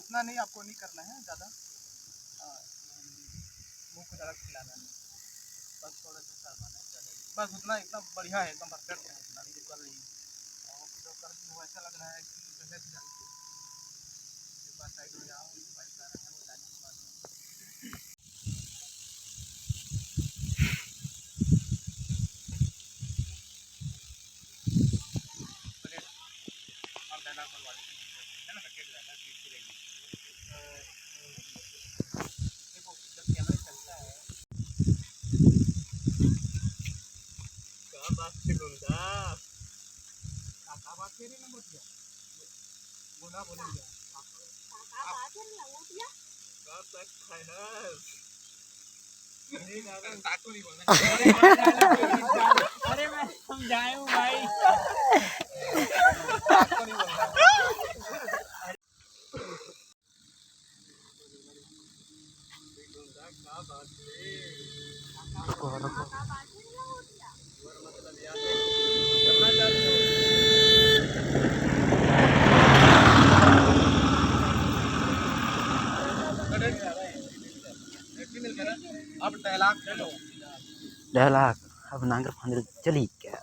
उतना नहीं आपको नहीं करना है ज़्यादा, मुँह को ज़्यादा खिलाना नहीं, बस थोड़ा सा शर्माना है ज़्यादा, बस उतना एकदम बढ़िया है, एकदम परफेक्ट है, उतना भी कर रही है और जो कर रही हो ऐसा लग रहा है कि पहले से जानती है। एक बार साइड हो जाओ, बाइक आ रहा है वो जाने के बाद और डायलॉग बनवा देते हैं ना, रकेट रहना ठीक रहेगी। देखो जब कैमरा चलता है क्या बात है गुंडा, क्या बात है रे नंबोटिया, बोला बोलेंगे कब तक खाएस ताको नहीं बोलना। अरे मैं समझाया हूँ भाई। ताको नहीं बोलना। क्या बात है, रुको रुको मतलब यार करना चाहते हो अब डायलॉग लो, डायलॉग अब नांगर फांगर चली क्या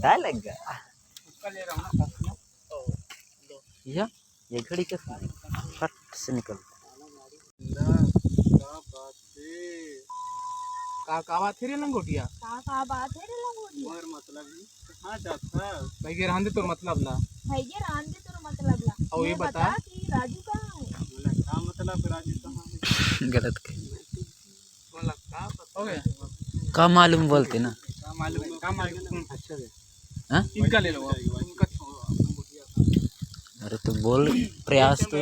डायलॉग उसका ले रहा हूँ ना तो लो ये घड़ी कैसे फट से निकल क्या बात है, का बात है रे लंगोटिया, का बात है रे लंगोटिया, और मतलब ही कहाँ जाता भाई के रहने तो मतलब ना भाई ये रांदे तो मतलब ला, और ये बता कि राजू कहाँ है, क्या मतलब राजू कहाँ है, गलत के बोला क्या पता हो गया, का मालूम बोलते ना क्या मालूम है, क्या मालूम अच्छा है, हाँ इनका ले लो इनका छोड़ो लंगोटिया। अरे तो बोल प्रयास तो